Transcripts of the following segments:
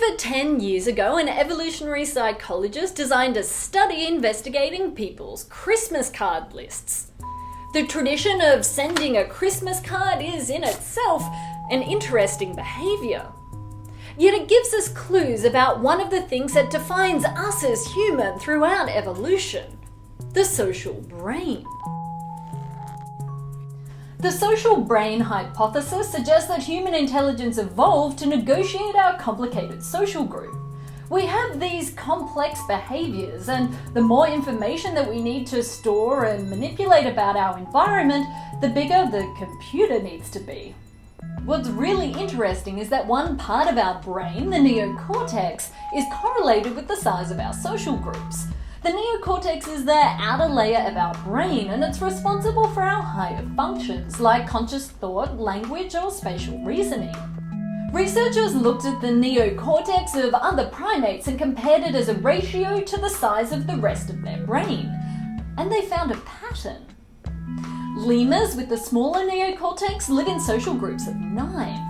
Over 10 years ago, an evolutionary psychologist designed a study investigating people's Christmas card lists. The tradition of sending a Christmas card is in itself an interesting behaviour. Yet it gives us clues about one of the things that defines us as human throughout evolution: the social brain. The social brain hypothesis suggests that human intelligence evolved to negotiate our complicated social group. We have these complex behaviours, and the more information that we need to store and manipulate about our environment, the bigger the computer needs to be. What's really interesting is that one part of our brain, the neocortex, is correlated with the size of our social groups. The neocortex is the outer layer of our brain, and it's responsible for our higher functions like conscious thought, language, or spatial reasoning. Researchers looked at the neocortex of other primates and compared it as a ratio to the size of the rest of their brain, and they found a pattern. Lemurs with the smaller neocortex live in social groups of 9.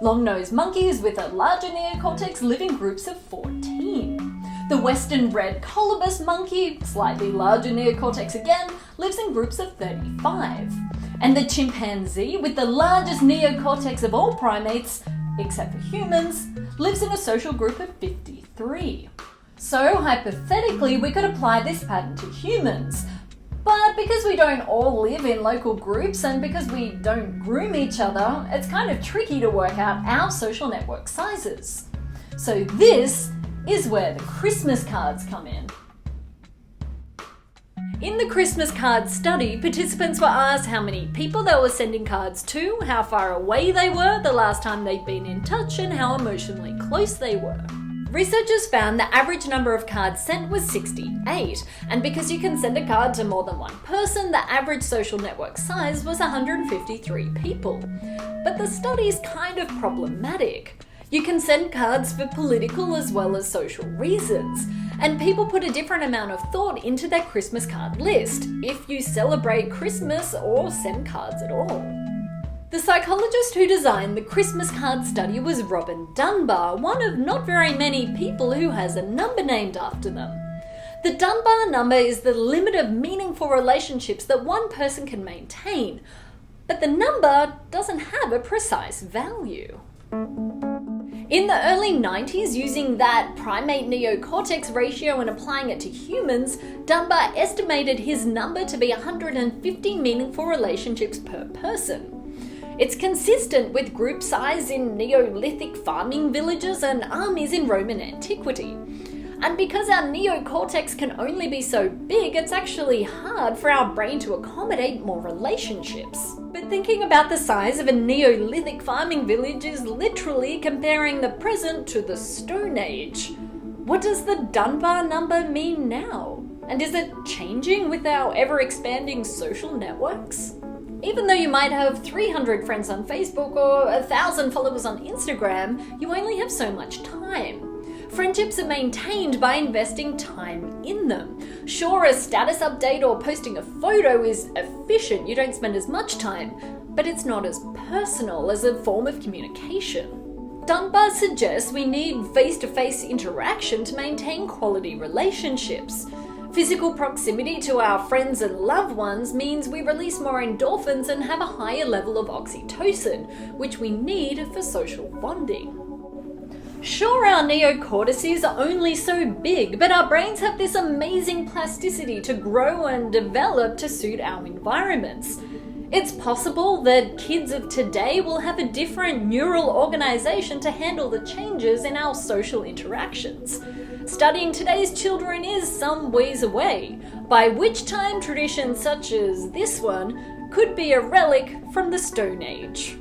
Long-nosed monkeys with a larger neocortex live in groups of 14. The western red colobus monkey, slightly larger neocortex again, lives in groups of 35. And the chimpanzee, with the largest neocortex of all primates, except for humans, lives in a social group of 53. So, hypothetically, we could apply this pattern to humans. But because we don't all live in local groups and because we don't groom each other, it's kind of tricky to work out our social network sizes. So this is where the Christmas cards come in. In the Christmas card study, participants were asked how many people they were sending cards to, how far away they were the last time they'd been in touch, and how emotionally close they were. Researchers found the average number of cards sent was 68, and because you can send a card to more than one person, the average social network size was 153 people. But the study's kind of problematic. You can send cards for political as well as social reasons, and people put a different amount of thought into their Christmas card list if you celebrate Christmas or send cards at all. The psychologist who designed the Christmas card study was Robin Dunbar, one of not very many people who has a number named after them. The Dunbar number is the limit of meaningful relationships that one person can maintain, but the number doesn't have a precise value. In the early 90s, using that primate neocortex ratio and applying it to humans, Dunbar estimated his number to be 150 meaningful relationships per person. It's consistent with group size in Neolithic farming villages and armies in Roman antiquity. And because our neocortex can only be so big, it's actually hard for our brain to accommodate more relationships. But thinking about the size of a Neolithic farming village is literally comparing the present to the Stone Age. What does the Dunbar number mean now? And is it changing with our ever-expanding social networks? Even though you might have 300 friends on Facebook or 1,000 followers on Instagram, you only have so much time. Friendships are maintained by investing time in them. Sure, a status update or posting a photo is efficient, you don't spend as much time, but it's not as personal as a form of communication. Dunbar suggests we need face-to-face interaction to maintain quality relationships. Physical proximity to our friends and loved ones means we release more endorphins and have a higher level of oxytocin, which we need for social bonding. Sure, our neocortices are only so big, but our brains have this amazing plasticity to grow and develop to suit our environments. It's possible that kids of today will have a different neural organization to handle the changes in our social interactions. Studying today's children is some ways away, by which time traditions such as this one could be a relic from the Stone Age.